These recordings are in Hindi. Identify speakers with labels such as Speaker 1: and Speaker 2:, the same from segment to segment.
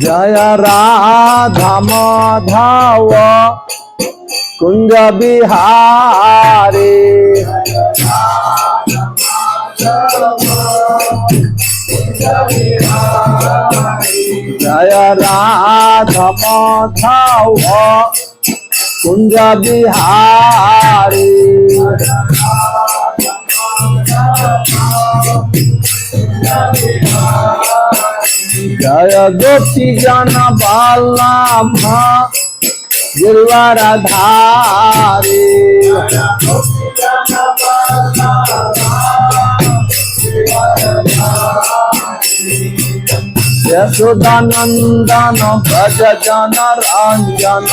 Speaker 1: जय राधा माधव कुंज बिहारी जय राधा माधव कुंज बिहारी जय गोपी जन बल्लभ गिरवरधारी यशोदानंदन भज जन रंजन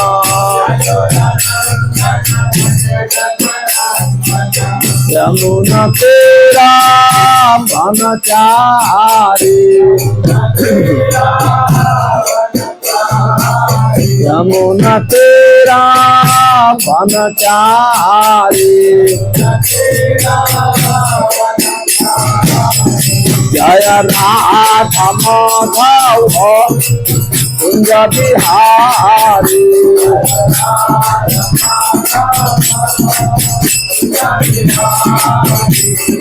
Speaker 1: यमुना तेरा बनचारी यमुना तेरा बनचारी जय राधा माधव कुंज बिहारी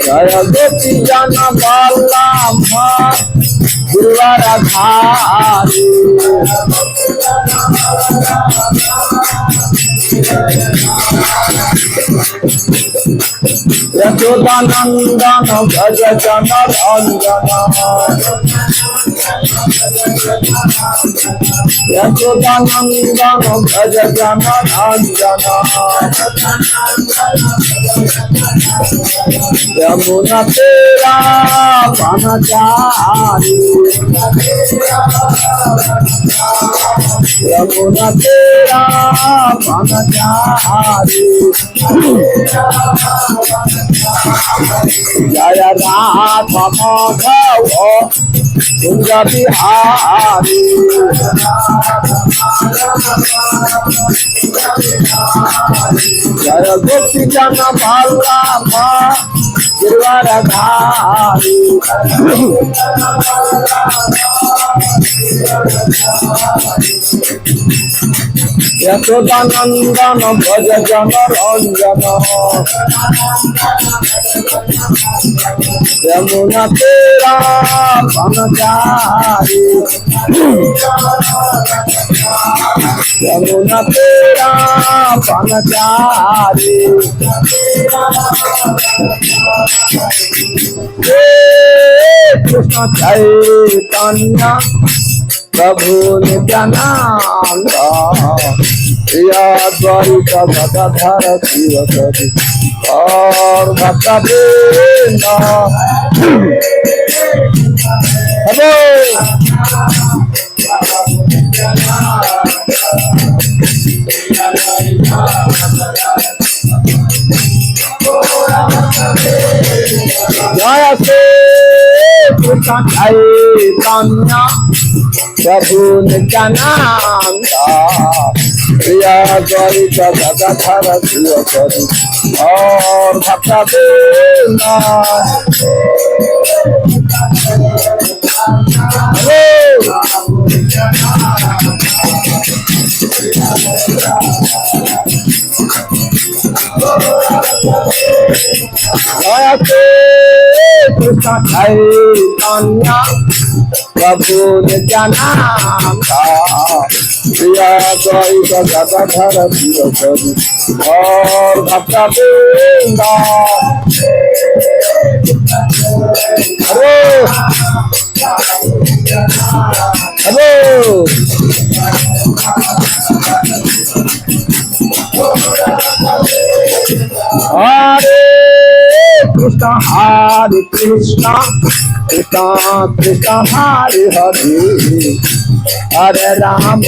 Speaker 1: जय गोपी जन बल्लभ गिरवरधारी यशोदानंदन भज जन रंजन यशोदानंदन भज जन रंजन यमुना तेरा बनचारी यमुना तेरा बनचारी जय राधा माधव कुंज बिहारी जय गोपी जन बल्लभ गिरवरधारी यशोदानंदन भज जन रंजन यमुना तेरा बनचारी यमुना तेरा बनचारी कृष्ण चैतन्य प्रभु नित्यानंद प्रिया द्वारिक गदाधर शिवसरि और भक्तवृंद हेलो जय श्री कृष्ण चैतन्य प्रभु नित्यानंद प्रिया द्वारिक गदाधर शिवसरि और भक्तवृंद जय कृष्ण चैतन्य प्रभु नित्यानंद प्रिया द्वैत गदाधर शिवकरी और भक्ता वृंदा। हेलो हेलो हरे कृष्ण कृष्ण कृष्ण हरे हरे हरे राम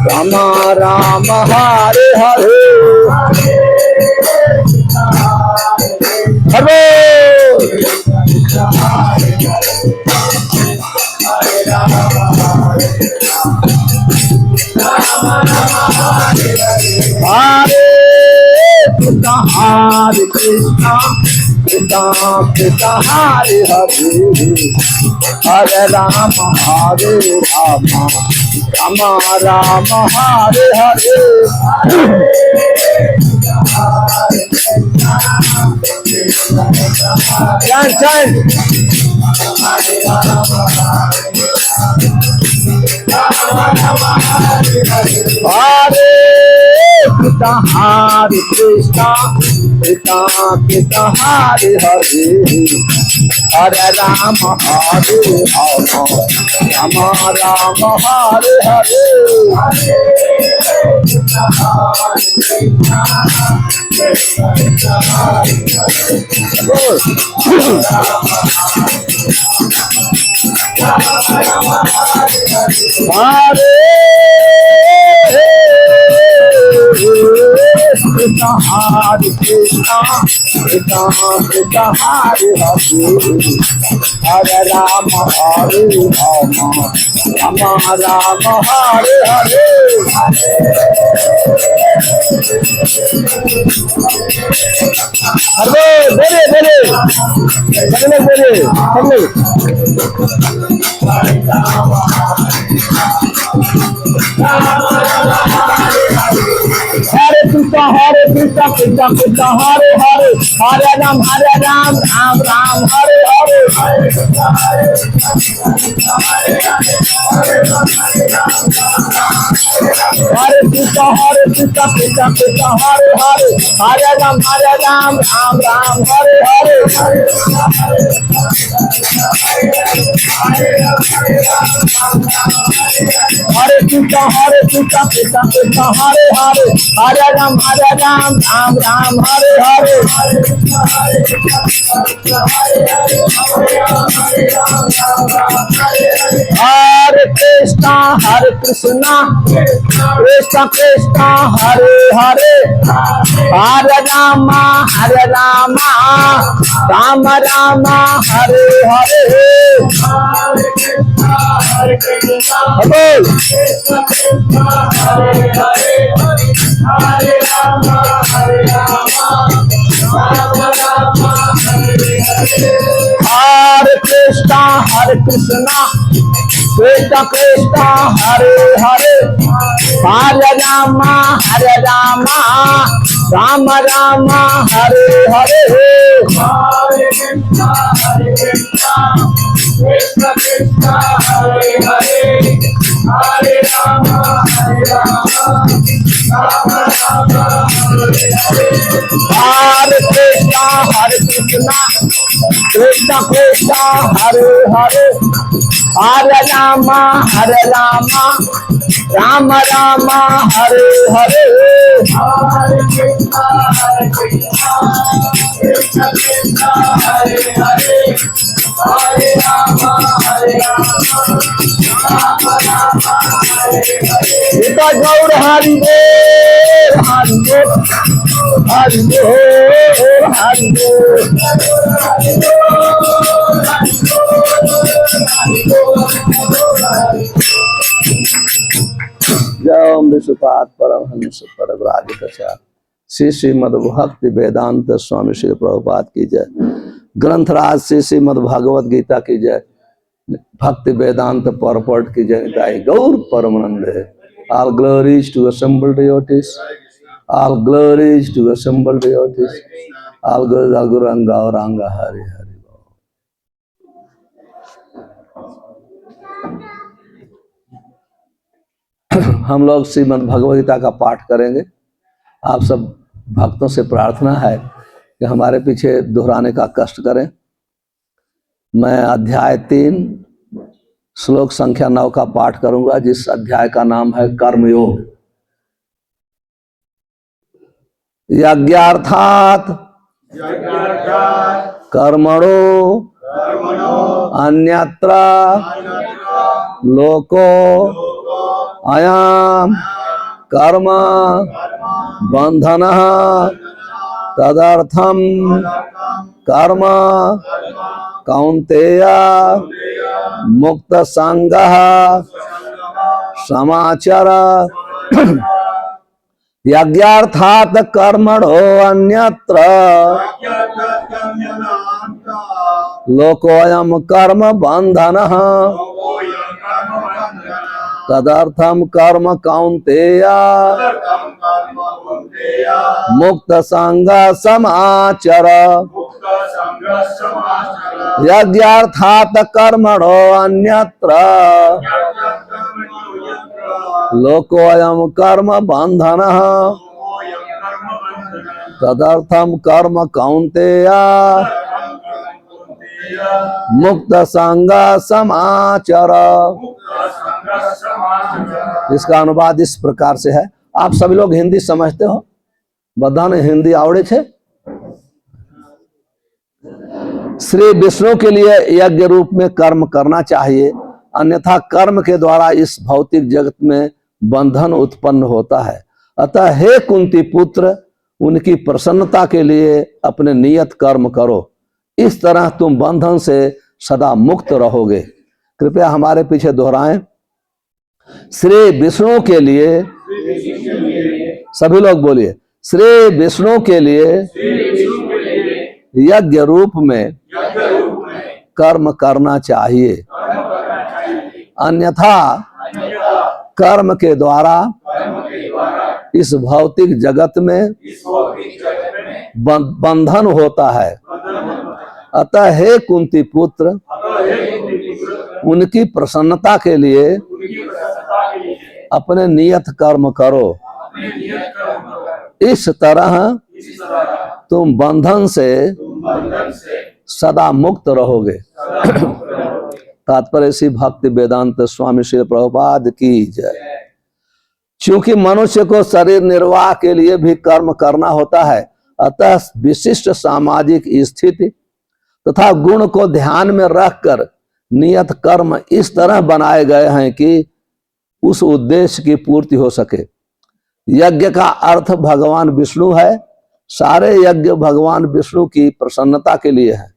Speaker 1: राम राम हरे हरे। हरे हरे कृष्ण कृष्ण कृष्ण हरे हरे हरे राम राम राम हरे हरे। हरे कृष्ण कृष्ण कृष्ण हरे हरे हरे राम राम हरे हरे। हरे कृष्ण कृष्ण कृष्ण कृष्ण हरे हरे हरे राम राम हरे हरे। हेलो बोले बोले बोले बोले बोले। हरे कृष्ण कृष्ण कृष्ण हरे हरे हरे राम राम राम हरे हरे। हरे कृष्ण कृष्ण कृष्ण हरे हरे हरे राम राम राम हरे हरे। हरे कृष्ण कृष्ण कृष्ण हरे हरे हरे राम राम हरे हरे। हरे कृष्ण कृष्ण कृष्ण हरे हरे हरे राम राम राम हरे हरे। हरे कृष्ण कृष्ण कृष्ण हरे हरे हरे राम राम राम हरे हरे। कृष्ण कृष्ण हरे हरे हरे राम राम राम हरे हरे। हरे कृष्ण कृष्ण कृष्ण हरे हरे हरे राम राम राम हरे हरे। हरे कृष्ण कृष्ण कृष्ण हरे हरे हरे राम राम हरे हरे। गौर हरि बोल हरि बोल हरि बोल हरि बोल। जय विश्वपाद परमहंस परिव्राजकाचार्य श्री श्रीमद् भक्ति वेदांत स्वामी श्री प्रभुपाद की जय। ग्रंथराज श्री श्रीमद् भागवत गीता की जय। भक्ति वेदांत परपट की जय। गौर परमानंद। All glories to assembled devotees. All glories to assembled devotees. All glories to Guranga Auranga Hari Hari. हम लोग श्रीमद् भगवद गीता का पाठ करेंगे। आप सब भक्तों से प्रार्थना है कि हमारे पीछे दोहराने का कष्ट करें। मैं अध्याय 3 श्लोक संख्या 9 का पाठ करूंगा, जिस अध्याय का नाम है कर्मयोग। यज्ञार्थात कर्मणो अन्यत्र लोको अयम कर्म बंधनः तदर्थम कर्म कौन्तेय मुक्त संगः समाचर। यज्ञार्थात कर्मणो अन्यत्र लोकोऽयं कर्म बंधनः तदर्थम कर्म कौन्तेय मुक्त संग समाचर। यज्ञार्थात कर्मणो अन्यत्र लोकोऽयं कर्म बंधनः तदर्थम कर्म कौन्तेय मुक्त संग समाचर। इसका अनुवाद इस प्रकार से है। आप सभी लोग हिंदी समझते हो? बधाने हिंदी आवड़े छे? श्री विष्णु के लिए यज्ञ रूप में कर्म करना चाहिए, अन्यथा कर्म के द्वारा इस भौतिक जगत में बंधन उत्पन्न होता है। अतः हे कुंती पुत्र, उनकी प्रसन्नता के लिए अपने नियत कर्म करो, इस तरह तुम बंधन से सदा मुक्त रहोगे। कृपया हमारे पीछे दोहराएं। श्री विष्णु के लिए, सभी लोग बोलिए, श्री विष्णु के लिए यज्ञ रूप में कर्म करना चाहिए, अन्यथा कर्म के द्वारा इस भौतिक जगत में बंधन होता है। अतः हे कुंती पुत्र, उनकी प्रसन्नता के लिए अपने नियत कर्म करो, इस तरह तुम बंधन से सदा मुक्त रहोगे। तात्पर्य श्री भक्ति वेदांत स्वामी श्री प्रभुपाद की जय। चूंकि मनुष्य को शरीर निर्वाह के लिए भी कर्म करना होता है, अतः विशिष्ट सामाजिक स्थिति तथा गुण को ध्यान में रखकर नियत कर्म इस तरह बनाए गए हैं कि उस उद्देश्य की पूर्ति हो सके। यज्ञ का अर्थ भगवान विष्णु है। सारे यज्ञ भगवान विष्णु की प्रसन्नता के लिए है।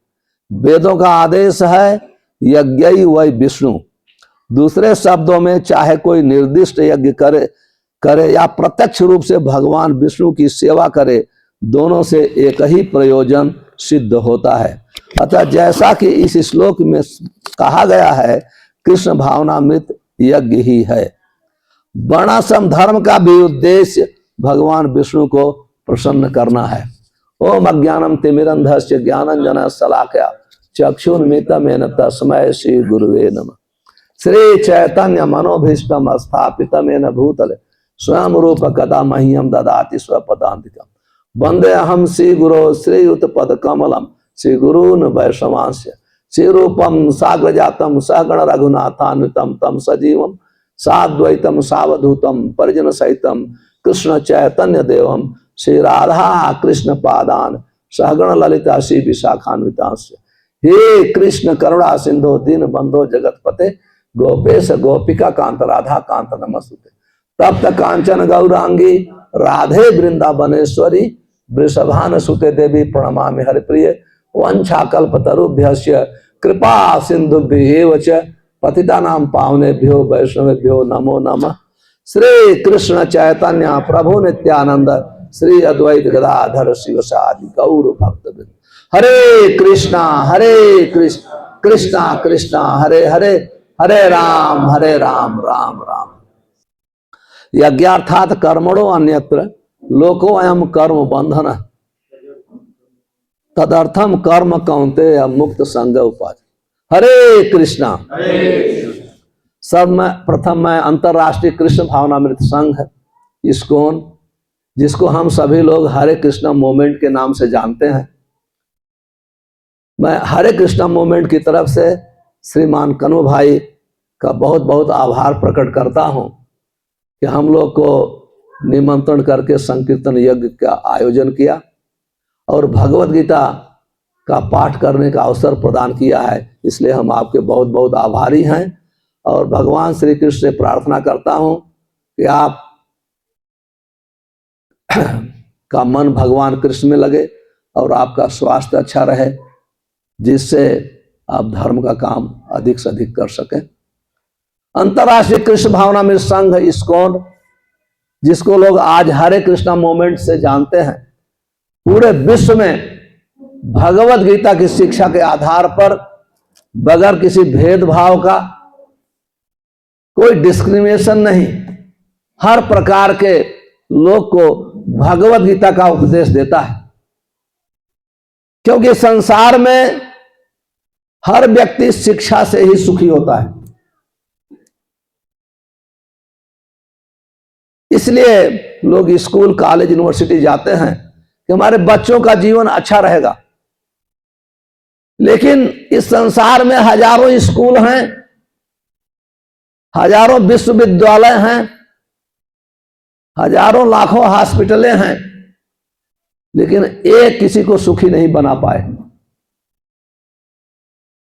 Speaker 1: वेदों का आदेश है यज्ञई वै विष्णु। दूसरे शब्दों में, चाहे कोई निर्दिष्ट यज्ञ करे या प्रत्यक्ष रूप से भगवान विष्णु की सेवा करे, दोनों से एक ही प्रयोजन सिद्ध होता है। अतः जैसा कि इस श्लोक में कहा गया है, कृष्ण भावनामृत यज्ञ ही है। वर्णाश्रम धर्म का भी उद्देश्य भगवान विष्णु को प्रसन्न करना है। ओम अज्ञानम तिमिरंधस्य ज्ञानंजन शलाकया चक्षुन्मिलितं येन तस्मै श्री गुरुवे नमः। श्री चैतन्य मनोभीष्टम स्थापितं येन भूतले स्वयं रूप कदा मह्यम ददाति स्वपदान्तिकम्। वंदे अहम श्री गुरो श्रीयुत पद कमलम श्री गुरून् वैष्णवांस्य श्री रूपम साग्रजातम सहगण रघुनाथान्वितम तम सजीवम साद्वैतम सावधूतम परिजन सहितम कृष्ण चैतन्य देवम श्री राधा कृष्ण पादान सहगण ललिता श्री विशाखान्वितांस्य। हे कृष्ण करुणा सिंधु दीन बंधो जगतपते गोपेश गोपिका कांत राधा कांत नमस्तुते। तप्त कांचन गौरांगी राधे वृंदावनेश्वरी वृषभान सुते देवी प्रणमामि हरिप्रिय। वंशाकल्पतरुभ्यश्च कृपा सिंधुभ्येव च पतितानां पावनेभ्यो वैष्णवेभ्यो नमो नमः। श्री कृष्ण चैतन्य प्रभु नित्यानंद श्री अद्वैत गदाधर शिवसादि गौर भक्तवृंद। हरे कृष्णा कृष्णा कृष्णा हरे हरे, हरे राम राम राम। यज्ञार्थात कर्मणो अन्यत्र लोको अयम कर्म बंधन तदर्थम कर्म कौन्तेय मुक्त संग उपाय। हरे कृष्णा सर्वप्रथम मैं अंतर्राष्ट्रीय कृष्ण भावनामृत संघ इस्कॉन, जिसको हम सभी लोग हरे कृष्णा मूवमेंट के नाम से जानते हैं, मैं हरे कृष्णा मूवमेंट की तरफ से श्रीमान कन्हू भाई का बहुत बहुत आभार प्रकट करता हूं कि हम लोग को निमंत्रण करके संकीर्तन यज्ञ का आयोजन किया और भगवत गीता का पाठ करने का अवसर प्रदान किया है। इसलिए हम आपके बहुत बहुत आभारी हैं और भगवान श्री कृष्ण से प्रार्थना करता हूं कि आप का मन भगवान कृष्ण में लगे और आपका स्वास्थ्य अच्छा रहे, जिससे आप धर्म का काम अधिक से अधिक कर सकें। अंतर्राष्ट्रीय कृष्ण भावनामृत संघ इस्कॉन, जिसको लोग आज हरे कृष्णा मूवमेंट से जानते हैं, पूरे विश्व में भगवत गीता की शिक्षा के आधार पर बगैर किसी भेदभाव का, कोई डिस्क्रिमिनेशन नहीं, हर प्रकार के लोग को भगवत गीता का उपदेश देता है। क्योंकि संसार में हर व्यक्ति शिक्षा से ही सुखी होता है, इसलिए लोग स्कूल कॉलेज यूनिवर्सिटी जाते हैं कि हमारे बच्चों का जीवन अच्छा रहेगा। लेकिन इस संसार में हजारों स्कूल हैं, हजारों विश्वविद्यालय हैं, हजारों लाखों हॉस्पिटलें हैं, लेकिन एक किसी को सुखी नहीं बना पाए,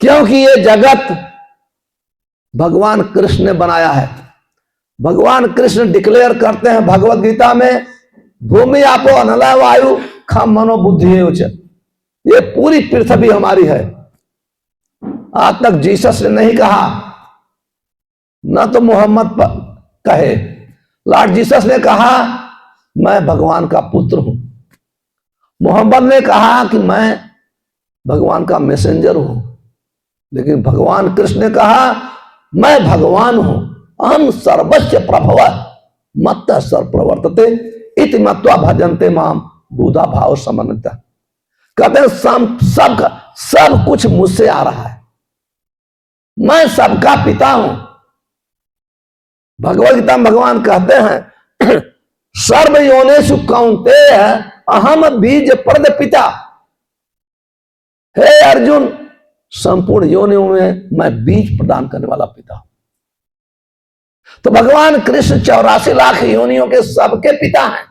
Speaker 1: क्योंकि ये जगत भगवान कृष्ण ने बनाया है। भगवान कृष्ण डिक्लेयर करते हैं भगवत गीता में, भूमि आपो अनल वायु खम मनो बुद्धि उच, ये पूरी पृथ्वी हमारी है। आज तक जीसस ने नहीं कहा, न तो मोहम्मद कहे, लॉर्ड जीसस ने कहा मैं भगवान का पुत्र हूं। मोहम्मद ने कहा कि मैं भगवान का मैसेंजर हूं, लेकिन भगवान कृष्ण ने कहा मैं भगवान हूं, अहम सर्वस्य प्रभव मत्त सर प्रवर्तते इति मत्वा भजन्ते माम बुधा भाव समन्वित। कहते हैं सब कुछ मुझसे आ रहा है, मैं सबका पिता हूं। भगवद गीता में भगवान कहते हैं सर्व योनिषु कौन्तेय अहम बीज प्रद पिता। हे अर्जुन, संपूर्ण योनियों में मैं बीज प्रदान करने वाला पिता हूं। तो भगवान कृष्ण 84 लाख योनियों के सबके पिता हैं।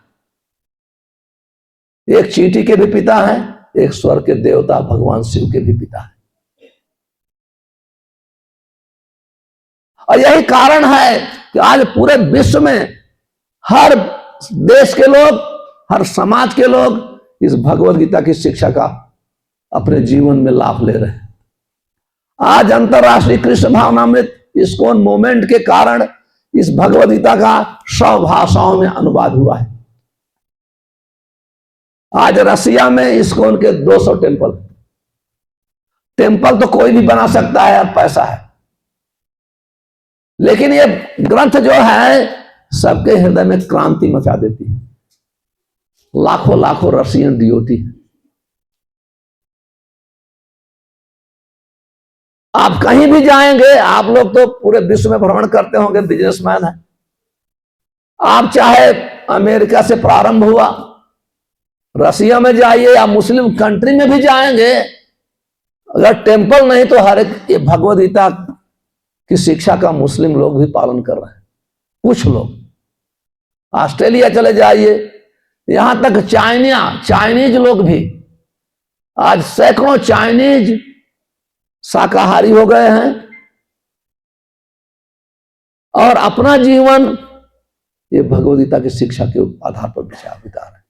Speaker 1: एक चींटी के भी पिता हैं, एक स्वर्ग के देवता भगवान शिव के भी पिता हैं। और यही कारण है कि आज पूरे विश्व में हर देश के लोग, हर समाज के लोग इस भगवत गीता की शिक्षा का अपने जीवन में लाभ ले रहे हैं। आज अंतर्राष्ट्रीय कृष्ण भावनामृत इस्कॉन मूवमेंट के कारण इस भगवत गीता का 100 भाषाओं में अनुवाद हुआ है। आज रसिया में इस्कॉन के 200 टेम्पल तो कोई भी बना सकता है और पैसा है, लेकिन ये ग्रंथ जो है सबके हृदय में क्रांति मचा देती है। लाखों लाखों रसियन डियोटी, आप कहीं भी जाएंगे, आप लोग तो पूरे विश्व में भ्रमण करते होंगे, बिजनेसमैन है, आप चाहे अमेरिका से प्रारंभ हुआ, रसिया में जाइए या मुस्लिम कंट्री में भी जाएंगे, अगर टेम्पल नहीं तो हर एक ये भगवद गीता की शिक्षा का मुस्लिम लोग भी पालन कर रहे हैं। कुछ लोग ऑस्ट्रेलिया चले जाइए, यहां तक चाइनीज लोग भी, आज सैकड़ों चाइनीज शाकाहारी हो गए हैं और अपना जीवन ये भगवद गीता की शिक्षा के आधार पर विचार बिता रहे हैं।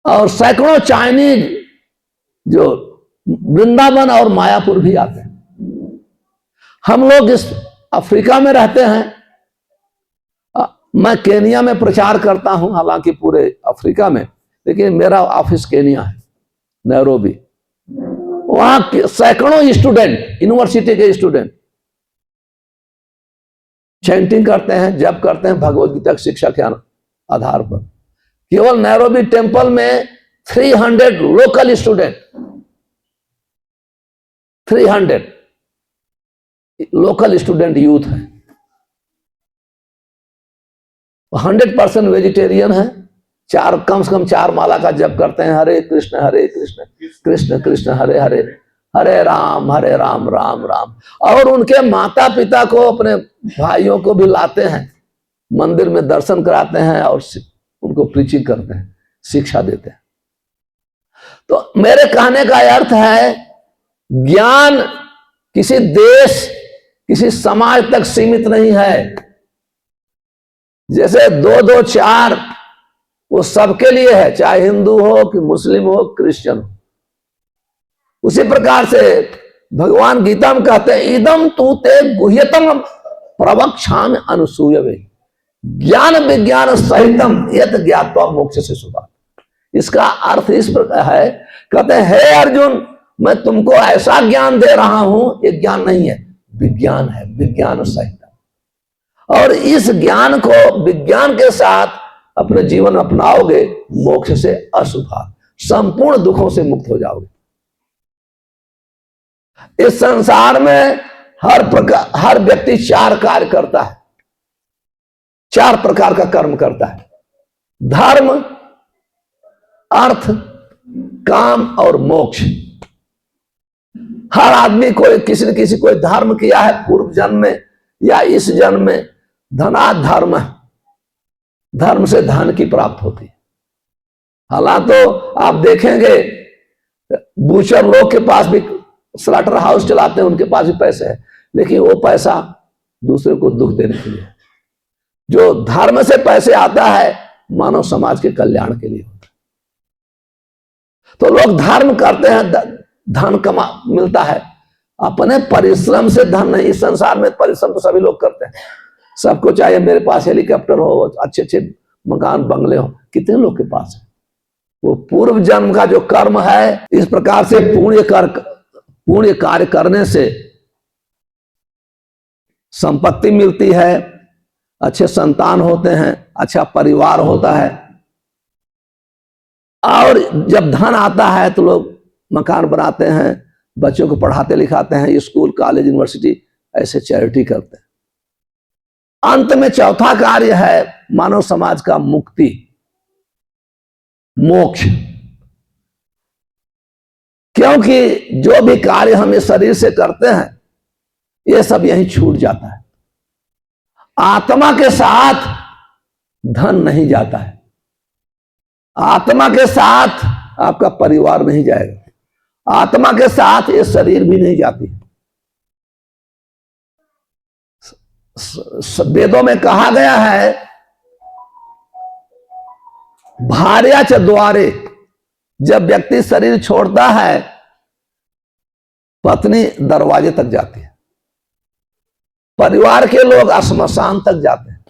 Speaker 1: और सैकड़ों चाइनीज जो वृंदावन और मायापुर भी आते हैं। हम लोग इस अफ्रीका में रहते हैं, मैं केनिया में प्रचार करता हूं, हालांकि पूरे अफ्रीका में, लेकिन मेरा ऑफिस केनिया है, नैरोबी। वहां सैकड़ों स्टूडेंट, यूनिवर्सिटी के स्टूडेंट चैंटिंग करते हैं, जप करते हैं भगवद गीता की शिक्षा के आधार पर। केवल नैरोबी टेम्पल में 300 local student, 300 local student youth है, 100% वेजिटेरियन है, कम से कम 4 माला का जप करते हैं, हरे कृष्ण कृष्ण कृष्ण हरे हरे, हरे राम राम राम। और उनके माता पिता को, अपने भाइयों को भी लाते हैं, मंदिर में दर्शन कराते हैं और उनको प्रीचिंग करते हैं, शिक्षा देते हैं। तो मेरे कहने का अर्थ है, ज्ञान किसी देश, किसी समाज तक सीमित नहीं है। जैसे 2 2 4 वो सबके लिए है, चाहे हिंदू हो कि मुस्लिम हो, क्रिश्चियन हो। उसी प्रकार से भगवान गीता में कहते हैं, इदम तू ते गुह्यतम प्रवक्ष्यामि अनुसूयवे ज्ञान विज्ञान सहितम यत ज्ञात्वा मोक्ष से शुभात्। इसका अर्थ इस प्रकार है, कहते हैं, हे अर्जुन, मैं तुमको ऐसा ज्ञान दे रहा हूं, ये ज्ञान नहीं है, विज्ञान है, विज्ञान सहितम। और इस ज्ञान को विज्ञान के साथ अपने जीवन अपनाओगे, मोक्ष से अशुभात्, संपूर्ण दुखों से मुक्त हो जाओगे। इस संसार में हर व्यक्ति 4 कार्य करता है, 4 प्रकार का कर्म करता है, धर्म, अर्थ, काम और मोक्ष। हर आदमी किसी न किसी कोई धर्म किया है पूर्व जन्म में या इस जन्म में। धनात् धर्म, धर्म से धन की प्राप्त होती है। हालांकि तो आप देखेंगे बूचर लोग के पास भी स्लॉटर हाउस चलाते हैं, उनके पास भी पैसे है, लेकिन वो पैसा दूसरे को दुख देने के लिए। जो धर्म से पैसे आता है, मानव समाज के कल्याण के लिए होता है। तो लोग धर्म करते हैं, धन मिलता है, अपने परिश्रम से धन नहीं। इस संसार में परिश्रम तो सभी लोग करते हैं, सबको चाहिए मेरे पास हेलीकॉप्टर हो, अच्छे अच्छे मकान बंगले हो, कितने लोग के पास है। वो पूर्व जन्म का जो कर्म है, इस प्रकार से पुण्य कार्य करने से संपत्ति मिलती है, अच्छे संतान होते हैं, अच्छा परिवार होता है। और जब धन आता है तो लोग मकान बनाते हैं, बच्चों को पढ़ाते लिखाते हैं, स्कूल कॉलेज यूनिवर्सिटी ऐसे चैरिटी करते हैं। अंत में चौथा कार्य है मानव समाज का मुक्ति, मोक्ष। क्योंकि जो भी कार्य हम इस शरीर से करते हैं, ये सब यहीं छूट जाता है। आत्मा के साथ धन नहीं जाता है, आत्मा के साथ आपका परिवार नहीं जाएगा, आत्मा के साथ ये शरीर भी नहीं जाती। वेदों में कहा गया है, भार्या च द्वारे, जब व्यक्ति शरीर छोड़ता है, पत्नी दरवाजे तक जाती है, परिवार के लोग श्मशान तक जाते हैं,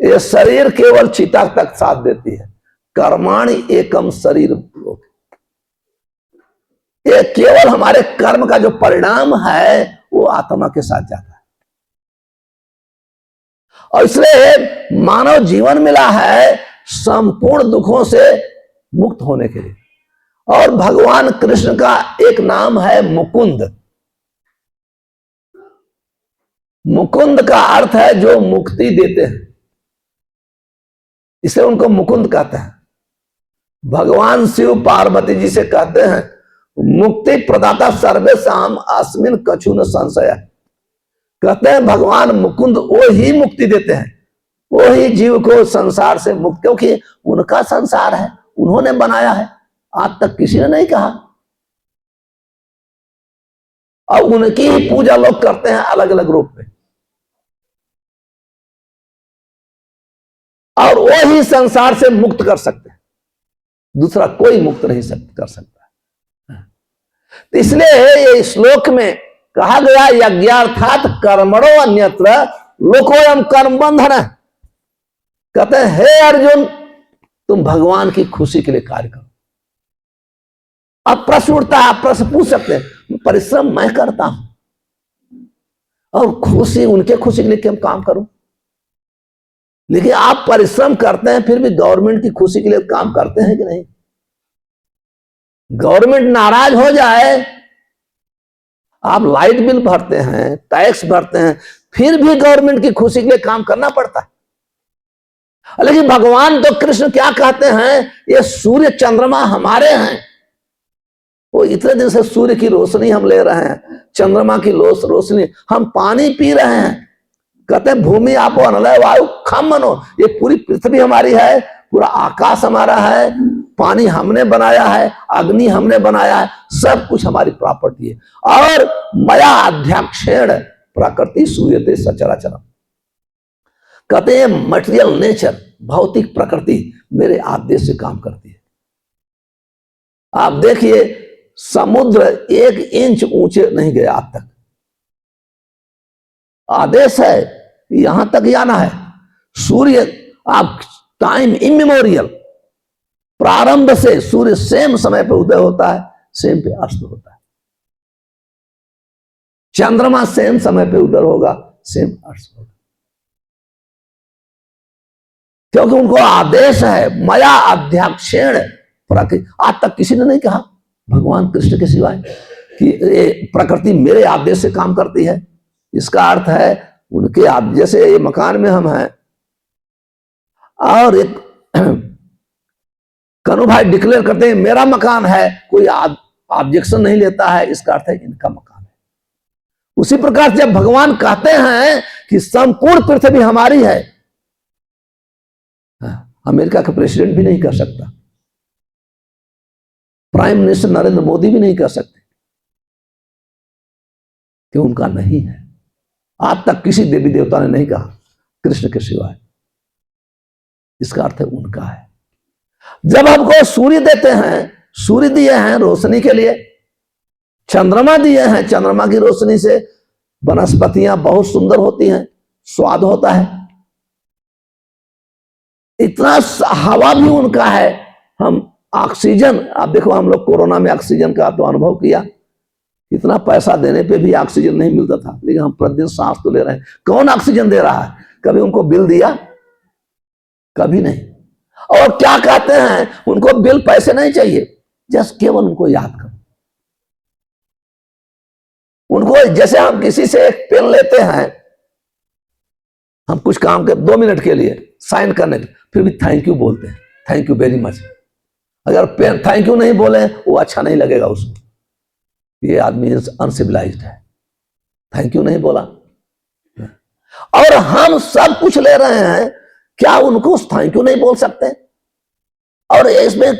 Speaker 1: ये शरीर केवल चिता तक साथ देती है। कर्माणि एकम शरीर लोक, ये केवल हमारे कर्म का जो परिणाम है वो आत्मा के साथ जाता है। और इसलिए मानव जीवन मिला है संपूर्ण दुखों से मुक्त होने के लिए। और भगवान कृष्ण का एक नाम है मुकुंद। मुकुंद का अर्थ है जो मुक्ति देते हैं, इसे उनको मुकुंद कहते हैं। भगवान शिव पार्वती जी से कहते हैं, मुक्ति प्रदाता सर्वेषाम अस्मिन् कछु न संशय। कहते हैं भगवान मुकुंद वो ही मुक्ति देते हैं, वो ही जीव को संसार से मुक्त, क्योंकि उनका संसार है, उन्होंने बनाया है, आज तक किसी ने नहीं कहा। और उनकी ही पूजा लोग करते हैं अलग अलग रूप में, और वो ही संसार से मुक्त कर सकते हैं, दूसरा कोई मुक्त नहीं कर सकता। तो इसलिए ये श्लोक में कहा गया, यज्ञार्थात कर्मणो अन्यत्र लोकोयम कर्म बंधन। कहते हैं हे अर्जुन, तुम भगवान की खुशी के लिए कार्य करो। अब प्रश्न उठता है, आप प्रश्न पूछ सकते हैं, परिश्रम मैं करता हूं और खुशी, उनके खुशी के लिए क्यों काम करूं? लेकिन आप परिश्रम करते हैं, फिर भी गवर्नमेंट की खुशी के लिए काम करते हैं कि नहीं? गवर्नमेंट नाराज हो जाए आप लाइट बिल भरते हैं, टैक्स भरते हैं, फिर भी गवर्नमेंट की खुशी के लिए काम करना पड़ता है। लेकिन भगवान तो कृष्ण क्या कहते हैं, ये सूर्य चंद्रमा हमारे हैं। वो इतने दिन से सूर्य की रोशनी हम ले रहे हैं, चंद्रमा की रोशनी, हम पानी पी रहे हैं। कहते हैं भूमि आपो अनलय वायु खम मनो, ये पूरी पृथ्वी हमारी है, पूरा आकाश हमारा है, पानी हमने बनाया है, अग्नि हमने बनाया है, सब कुछ हमारी प्रॉपर्टी है। और मया अध्यक्षेण प्रकृति सूयते सचराचरम, कहते हैं मटेरियल नेचर, भौतिक प्रकृति मेरे आदेश से काम करती है। आप देखिए समुद्र 1 इंच ऊंचे नहीं गया आज तक, आदेश है यहां तक जाना है। सूर्य आप टाइम इमेमोरियल, प्रारंभ से सूर्य सेम समय पे उदय होता है, सेम पे अस्त होता है। चंद्रमा सेम समय पे उदय होगा, सेम अस्त होगा, क्योंकि उनको आदेश है मया अध्यक्षेण प्रकृति। आज तक किसी ने नहीं कहा भगवान कृष्ण के सिवाय कि ये प्रकृति मेरे आदेश से काम करती है। इसका अर्थ है उनके जैसे ये मकान में हम हैं और एक कनु भाई डिक्लेयर करते हैं मेरा मकान है, कोई ऑब्जेक्शन नहीं लेता है, इसका अर्थ है इनका मकान है। उसी प्रकार जब भगवान कहते हैं कि संपूर्ण पृथ्वी हमारी है, अमेरिका का प्रेसिडेंट भी नहीं कर सकता, प्राइम मिनिस्टर नरेंद्र मोदी भी नहीं कर सकते, कि उनका नहीं है। आज तक किसी देवी देवता ने नहीं कहा कृष्ण के सिवाय, इसका अर्थ है उनका है। जब हमको सूर्य देते हैं, सूर्य दिए हैं रोशनी के लिए, चंद्रमा दिए हैं, चंद्रमा की रोशनी से वनस्पतियां बहुत सुंदर होती हैं, स्वाद होता है। इतना हवा भी उनका है। हम ऑक्सीजन, आप देखो हम लोग कोरोना में ऑक्सीजन का तो अनुभव किया, इतना पैसा देने पे भी ऑक्सीजन नहीं मिलता था, लेकिन हम प्रतिदिन सांस तो ले रहे हैं। कौन ऑक्सीजन दे रहा है? कभी उनको बिल दिया? कभी नहीं। और क्या कहते हैं, उनको बिल पैसे नहीं चाहिए, जस्ट केवल उनको याद करो। उनको जैसे हम किसी से एक पेन लेते हैं, हम कुछ काम के 2 मिनट के लिए साइन करने के, फिर भी थैंक यू बोलते हैं, थैंक यू वेरी मच। अगर पेन थैंक यू नहीं बोले वो अच्छा नहीं लगेगा उसको, ये आदमी अनसिविलाइज्ड है, थैंक यू नहीं बोला। और हम सब कुछ ले रहे हैं, क्या उनको थैंक यू नहीं बोल सकते? और इसमें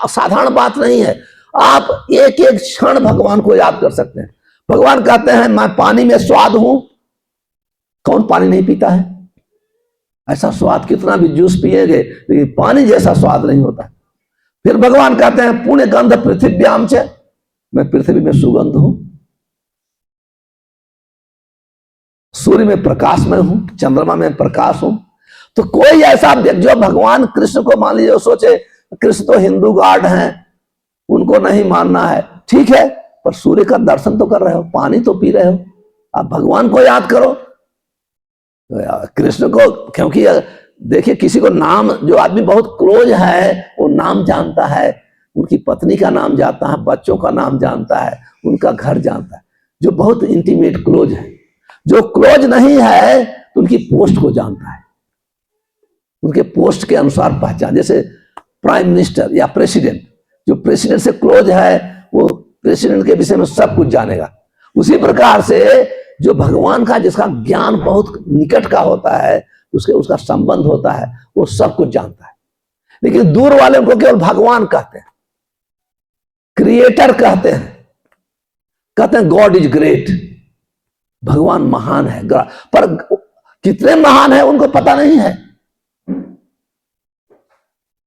Speaker 1: साधारण बात नहीं है, आप एक एक क्षण भगवान को याद कर सकते हैं। भगवान कहते हैं मैं पानी में स्वाद हूं, कौन पानी नहीं पीता है? ऐसा स्वाद कितना भी जूस पिएंगे लेकिन पानी जैसा स्वाद नहीं होता। फिर भगवान कहते हैं पुण्य गंध पृथ्व्याम च, मैं पृथ्वी में सुगंध हूं, सूर्य में प्रकाश में हूं, चंद्रमा में प्रकाश हूं। तो कोई ऐसा व्यक्ति जो भगवान कृष्ण को मान लीजिए, सोचे कृष्ण तो हिंदू गॉड हैं, उनको नहीं मानना है, ठीक है, पर सूर्य का दर्शन तो कर रहे हो, पानी तो पी रहे हो, आप भगवान को याद करो। कृष्ण को, क्योंकि देखिए किसी को नाम, जो आदमी बहुत क्लोज है वो नाम जानता है, उनकी पत्नी का नाम जानता है, बच्चों का नाम जानता है, उनका घर जानता है, जो बहुत इंटीमेट क्लोज है। जो क्लोज नहीं है तो उनकी पोस्ट को जानता है, उनके पोस्ट के अनुसार पहचान। जैसे प्राइम मिनिस्टर या प्रेसिडेंट, जो प्रेसिडेंट से क्लोज है वो प्रेसिडेंट के विषय में सब कुछ जानेगा। उसी प्रकार से जो भगवान का, जिसका ज्ञान बहुत निकट का होता है, उसका संबंध होता है, वो सब कुछ जानता है। लेकिन दूर वाले उनको केवल भगवान कहते हैं, क्रिएटर कहते हैं गॉड इज ग्रेट, भगवान महान है, पर कितने महान है उनको पता नहीं है,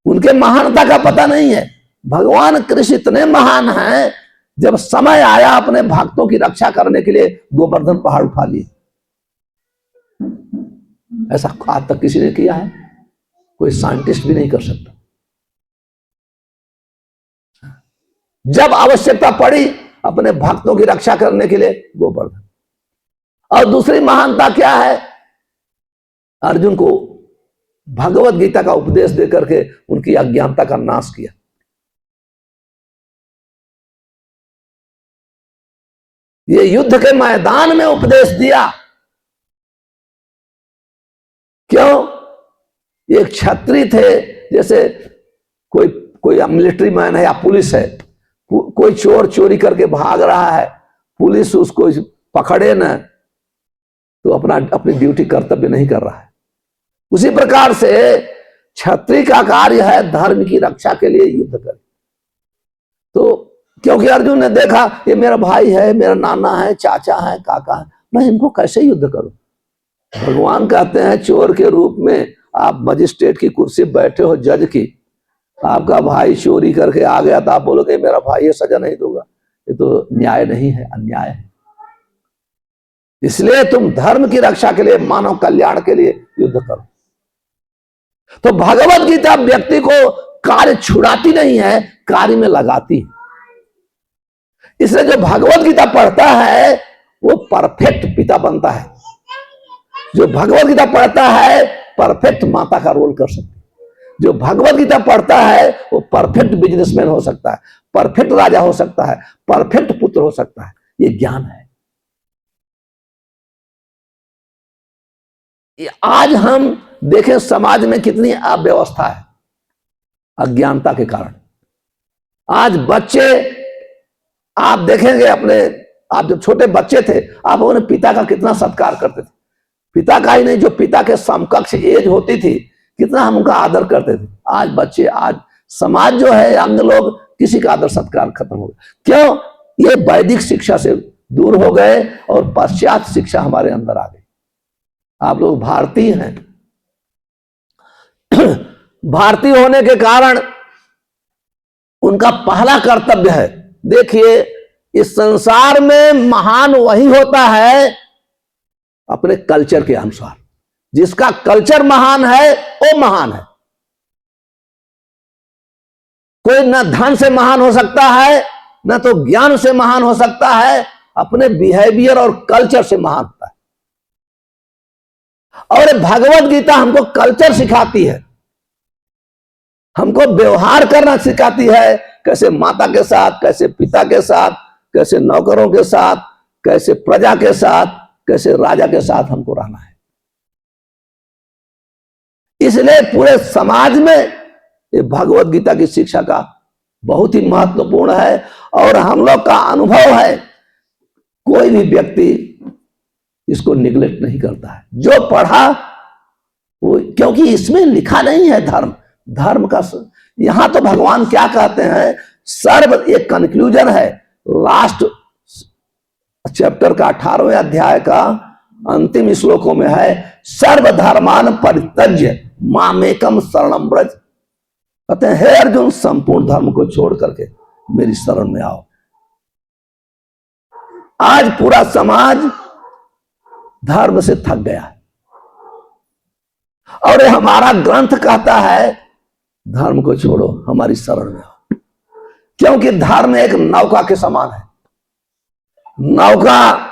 Speaker 1: उनके महानता का पता नहीं है। भगवान कृष्ण इतने महान हैं, जब समय आया अपने भक्तों की रक्षा करने के लिए गोवर्धन पहाड़ उठा लिए। ऐसा आज तक किसी ने किया है? कोई साइंटिस्ट भी नहीं कर सकता। जब आवश्यकता पड़ी अपने भक्तों की रक्षा करने के लिए गोवर्धन। और दूसरी महानता क्या है? अर्जुन को भगवत गीता का उपदेश देकर के उनकी अज्ञानता का नाश किया। ये युद्ध के मैदान में उपदेश दिया। क्यों? एक क्षत्रिय थे, जैसे कोई कोई मिलिट्री मैन है या पुलिस है, कोई चोर चोरी करके भाग रहा है, पुलिस उसको पकड़े न तो अपनी ड्यूटी कर्तव्य नहीं कर रहा है। उसी प्रकार से क्षत्रिय का कार्य है धर्म की रक्षा के लिए युद्ध करे। तो क्योंकि अर्जुन ने देखा ये मेरा भाई है, मेरा नाना है, चाचा है, काका है, मैं इनको कैसे युद्ध करूं। भगवान कहते हैं चोर के रूप में आप मजिस्ट्रेट की कुर्सी बैठे हो, जज की, आपका भाई चोरी करके आ गया तो आप बोलोगे मेरा भाई है, सजा नहीं दूंगा, ये तो न्याय नहीं है, अन्याय है। इसलिए तुम धर्म की रक्षा के लिए, मानव कल्याण के लिए युद्ध करो। तो भगवत गीता व्यक्ति को कार्य छुड़ाती नहीं है, कार्य में लगाती है। इसलिए जो भगवत गीता पढ़ता है वो परफेक्ट पिता बनता है। जो भगवत गीता पढ़ता है परफेक्ट माता का रोल कर सकता है। जो भगवत गीता पढ़ता है वो परफेक्ट बिजनेसमैन हो सकता है, परफेक्ट राजा हो सकता है, परफेक्ट पुत्र हो सकता है। ये ज्ञान है। आज हम देखें समाज में कितनी अव्यवस्था है अज्ञानता के कारण। आज बच्चे, आप देखेंगे अपने, आप जब छोटे बच्चे थे आप अपने पिता का कितना सत्कार करते थे। पिता का ही नहीं, जो पिता के समकक्ष एज होती थी कितना हम उनका आदर करते थे। आज बच्चे, आज समाज जो है, अंग लोग, किसी का आदर सत्कार खत्म हो गया। क्यों? ये वैदिक शिक्षा से दूर हो गए और पाश्चात्य शिक्षा हमारे अंदर आ गई। आप लोग भारतीय हैं, भारतीय होने के कारण उनका पहला कर्तव्य है, देखिए इस संसार में महान वही होता है अपने कल्चर के अनुसार। जिसका कल्चर महान है वो महान है। कोई न धन से महान हो सकता है, न तो ज्ञान से महान हो सकता है, अपने बिहेवियर और कल्चर से महान होता है। और भगवत गीता हमको कल्चर सिखाती है, हमको व्यवहार करना सिखाती है, कैसे माता के साथ, कैसे पिता के साथ, कैसे नौकरों के साथ, कैसे प्रजा के साथ, कैसे राजा के साथ हमको रहना है। इसलिए पूरे समाज में ये भगवत गीता की शिक्षा का बहुत ही महत्वपूर्ण है। और हम लोग का अनुभव है कोई भी व्यक्ति इसको निगलेक्ट नहीं करता है। जो पढ़ा वो, क्योंकि इसमें लिखा नहीं है धर्म, धर्म का यहां तो भगवान क्या कहते हैं, सर्व, एक कंक्लूजन है लास्ट चैप्टर का 18वें अध्याय का अंतिम श्लोकों में है, सर्वधर्मान परित्यज्य मामेकम शरणम व्रज। कहते हैं हे अर्जुन, संपूर्ण धर्म को छोड़ करके मेरी शरण में आओ। आज पूरा समाज धर्म से थक गया है और हमारा ग्रंथ कहता है धर्म को छोड़ो, हमारी शरण में आओ। क्योंकि धर्म एक नौका के समान है। नौका,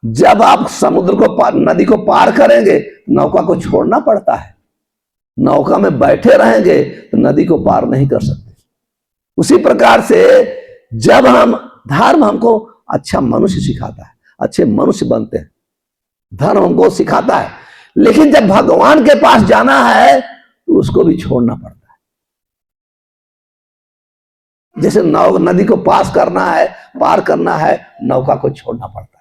Speaker 1: जब आप समुद्र को, नदी को पार करेंगे, नौका को छोड़ना पड़ता है। नौका में बैठे रहेंगे तो नदी को पार नहीं कर सकते। उसी प्रकार से जब हम, धर्म हमको अच्छा मनुष्य सिखाता है, अच्छे मनुष्य बनते हैं, धर्म हमको सिखाता है। लेकिन जब भगवान के पास जाना है तो उसको भी छोड़ना पड़ता है। जैसे नदी को पास करना है, पार करना है, नौका को छोड़ना पड़ता है।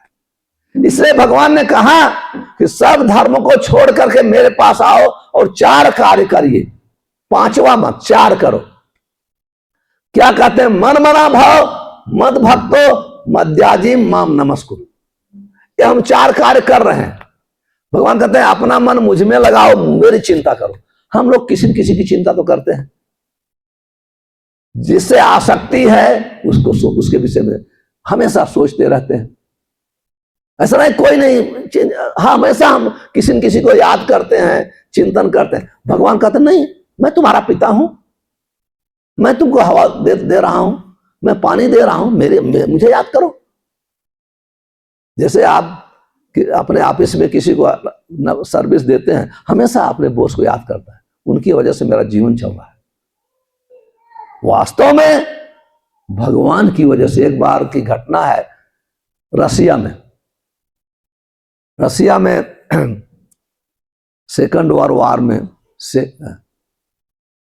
Speaker 1: इसलिए भगवान ने कहा कि सब धर्मों को छोड़ करके मेरे पास आओ और 4 कार्य करिए, 5वां मत, 4 करो। क्या कहते हैं? मन मना भाव, मद भक्तो, मद्याजी, माम नमस्कुरु। ये हम 4 कार्य कर रहे हैं। भगवान कहते हैं अपना मन मुझ में लगाओ, मेरी चिंता करो। हम लोग किसी न किसी की चिंता तो करते हैं, जिससे आसक्ति है उसको, उसके विषय में हमेशा सोचते रहते हैं। ऐसा नहीं, कोई नहीं, हमेशा हम किसी न किसी को याद करते हैं, चिंतन करते हैं। भगवान कहते नहीं, मैं तुम्हारा पिता हूं, मैं तुमको हवा दे रहा हूं, मैं पानी दे रहा हूं, मुझे याद करो। जैसे आप अपने ऑफिस में किसी को सर्विस देते हैं, हमेशा अपने बॉस को याद करता है, उनकी वजह से मेरा जीवन चल रहा है। वास्तव में भगवान की वजह से, एक बार की घटना है, रसिया में सेकंड वर्ल्ड वार में से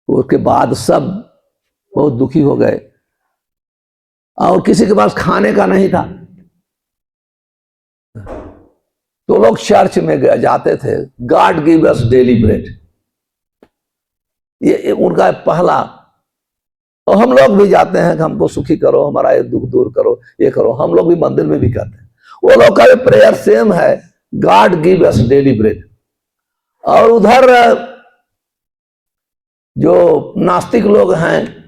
Speaker 1: उसके बाद सब बहुत दुखी हो गए और किसी के पास खाने का नहीं था, तो लोग चर्च में जाते थे, God give us daily bread, ये उनका पहला। और हम लोग भी जाते हैं कि हमको सुखी करो, हमारा ये दुख दूर करो, ये करो, हम लोग भी मंदिर में भी करते हैं। वो लोग का भी प्रेयर सेम है, God give us daily bread. और उधर जो नास्तिक लोग हैं,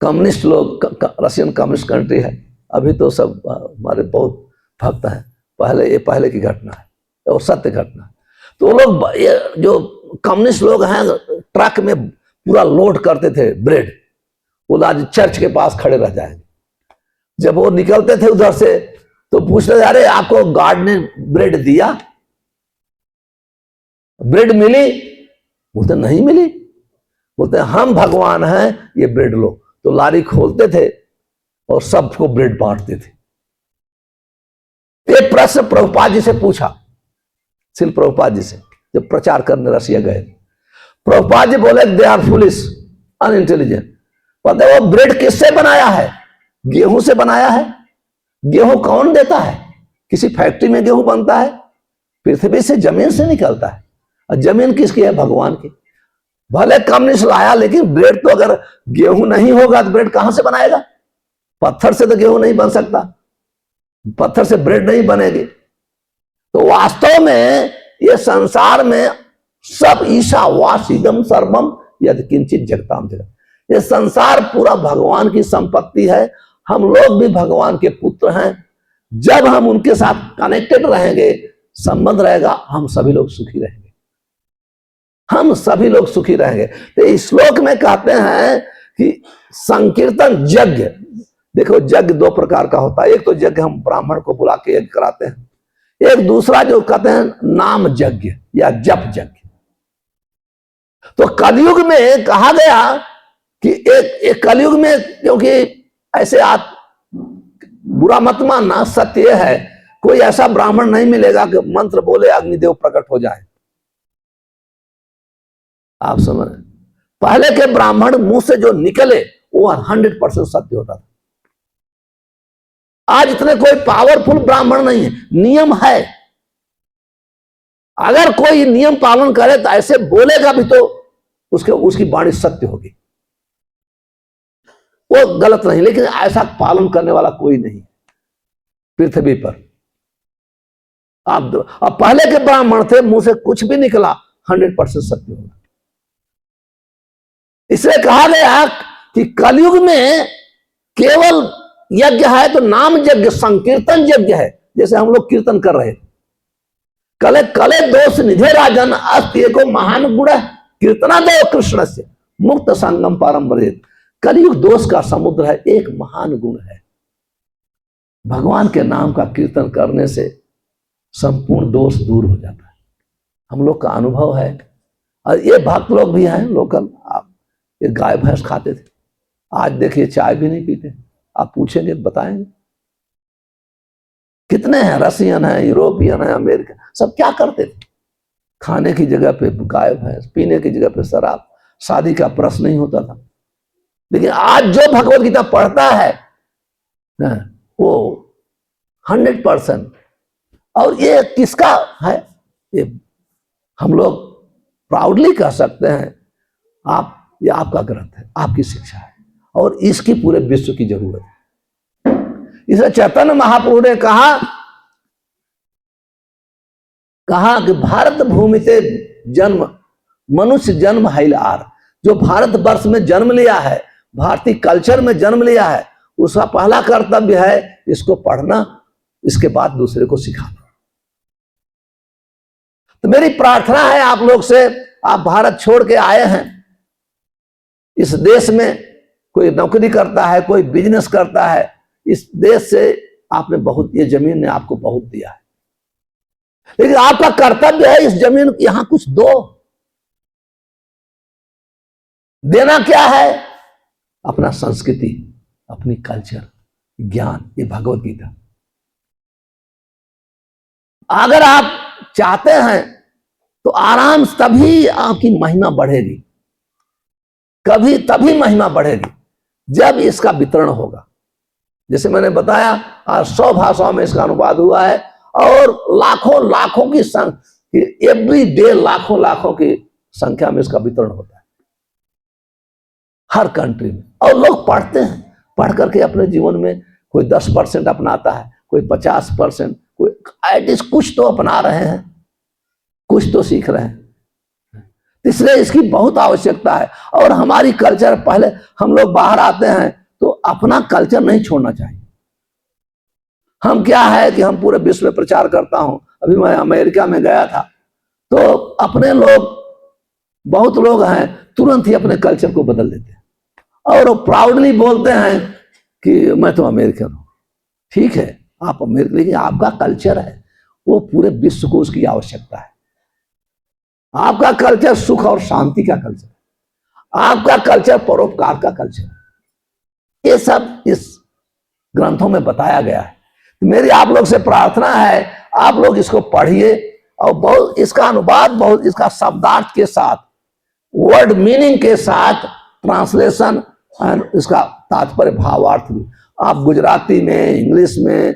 Speaker 1: कम्युनिस्ट लोग, रशियन कम्युनिस्ट कंट्री है, अभी तो सब हमारे बहुत भक्त हैं, पहले की घटना है और सत्य घटना। तो वो लोग जो कम्युनिस्ट लोग हैं ट्रक में पूरा लोड करते थे ब्रेड, वो आज चर्च के पास खड़े रह जाएंगे। जब वो निकलते थे उधर से तो पूछते थे, अरे आपको गॉड ने ब्रेड दिया, ब्रेड मिली? बोलते नहीं मिली। बोलते हम भगवान हैं, ये ब्रेड लो। तो लारी खोलते थे और सबको ब्रेड बांटते थे। एक प्रश्न प्रभुपाद जी से पूछा, श्रील प्रभुपाद जी से, जब प्रचार करने रसिया गए, प्रभुपाद जी बोले दे आर फुलिश, अनइंटेलिजेंट। पता है वो ब्रेड किससे बनाया है? गेहूं से बनाया है। गेहूं कौन देता है? किसी फैक्ट्री में गेहूं बनता है? पृथ्वी से, जमीन से निकलता है। और जमीन किसकी है? भगवान की। भले कम्युनिस्ट लाया, लेकिन ब्रेड तो अगर गेहूं नहीं होगा तो ब्रेड कहां से बनाएगा? पत्थर से तो गेहूं नहीं बन सकता, पत्थर से ब्रेड नहीं बनेगी। तो वास्तव में ये संसार में सब ईशावासिदम सर्वम यद किंचित जगताम जगत, ये संसार पूरा भगवान की संपत्ति है। हम लोग भी भगवान के पुत्र हैं। जब हम उनके साथ कनेक्टेड रहेंगे, संबंध रहेगा, हम सभी लोग सुखी रहेंगे, हम सभी लोग सुखी रहेंगे। तो इस श्लोक में कहते हैं कि संकीर्तन यज्ञ, देखो यज्ञ दो प्रकार का होता है। एक तो यज्ञ हम ब्राह्मण को बुला के यज्ञ कराते हैं, एक दूसरा जो कहते हैं नाम यज्ञ या जप यज्ञ। तो कलयुग में कहा गया कि एक कलयुग में, क्योंकि ऐसे आप बुरा मत मानना, सत्य है, कोई ऐसा ब्राह्मण नहीं मिलेगा कि मंत्र बोले अग्निदेव प्रकट हो जाए। आप समझ, पहले के ब्राह्मण मुंह से जो निकले वो 100% सत्य होता था। आज इतने कोई पावरफुल ब्राह्मण नहीं है, नियम है। अगर कोई नियम पालन करे तो ऐसे बोलेगा भी तो उसकी वाणी सत्य होगी, वो गलत नहीं। लेकिन ऐसा पालन करने वाला कोई नहीं पृथ्वी पर। अब पहले के ब्राह्मण थे, मुंह से कुछ भी निकला 100% सत्य होगा। इसलिए कहा गया कि कलयुग में केवल यज्ञ है तो नाम यज्ञ, संकीर्तन यज्ञ है। जैसे हम लोग कीर्तन कर रहे, कले कले दोष निधे राजन अस्त्य को महान गुण कीर्तना दो कृष्ण से मुक्त संगम पारंपरित। कलयुग दोष का समुद्र है, एक महान गुण है। भगवान के नाम का कीर्तन करने से संपूर्ण दोष दूर हो जाता है, हम लोग का अनुभव है। और ये भक्त लोग भी हैं लोकल, आप ये गाय भैंस खाते थे, आज देखिए चाय भी नहीं पीते। आप पूछेंगे बताएंगे कितने हैं, रसियन है, यूरोपियन है, अमेरिका, सब क्या करते थे? खाने की जगह पे गाय भैंस, पीने की जगह पे शराब, शादी का प्रश्न नहीं होता था। लेकिन आज जो भगवत गीता पढ़ता है वो 100%, और ये किसका है? ये हम लोग प्राउडली कह सकते हैं, ये आपका ग्रंथ है, आपकी शिक्षा है, और इसकी पूरे विश्व की जरूरत है। इसे चैतन्य महाप्रभु ने कहा कि भारत भूमि से जन्म मनुष्य जन्म हैलार। जो भारत वर्ष में जन्म लिया है, भारतीय कल्चर में जन्म लिया है, उसका पहला कर्तव्य है इसको पढ़ना, इसके बाद दूसरे को सिखाना। तो मेरी प्रार्थना है आप लोग से, आप भारत छोड़ के आए हैं, इस देश में कोई नौकरी करता है, कोई बिजनेस करता है, इस देश से आपने बहुत, ये जमीन ने आपको बहुत दिया है, लेकिन आपका कर्तव्य है इस जमीन यहां कुछ दो। देना क्या है? अपना संस्कृति, अपनी कल्चर, ज्ञान, ये भगवत गीता। अगर आप चाहते हैं तो आराम से तभी आपकी महिमा बढ़ेगी, कभी तभी महिमा बढ़ेगी जब इसका वितरण होगा। जैसे मैंने बताया, आज 100 भाषाओं में इसका अनुवाद हुआ है और लाखों लाखों की एवरी डे लाखों लाखों की संख्या में इसका वितरण होता है हर कंट्री में। और लोग पढ़ते हैं, पढ़ करके अपने जीवन में कोई 10% अपनाता है, कोई 50%, कोई एटलीस्ट कुछ तो अपना रहे हैं, कुछ तो सीख रहे हैं। इसलिए इसकी बहुत आवश्यकता है। और हमारी कल्चर, पहले हम लोग बाहर आते हैं तो अपना कल्चर नहीं छोड़ना चाहिए। हम क्या है कि हम पूरे विश्व में प्रचार करता हूं। अभी मैं अमेरिका में गया था तो अपने लोग, बहुत लोग हैं, तुरंत ही अपने कल्चर को बदल देते हैं और वो प्राउडली बोलते हैं कि मैं तो अमेरिकन हूं। ठीक है, आप अमेरिकन, लेकिन आपका कल्चर है वो पूरे विश्व को उसकी आवश्यकता है। आपका कल्चर सुख और शांति का कल्चर है, आपका कल्चर परोपकार का कल्चर है। ये सब इस ग्रंथों में बताया गया है। तो मेरी आप लोग से प्रार्थना है, आप लोग इसको पढ़िए और बहुत इसका अनुवाद, बहुत इसका शब्दार्थ के साथ, वर्ड मीनिंग के साथ ट्रांसलेशन और इसका तात्पर्य भावार्थ भी आप गुजराती में, इंग्लिश में,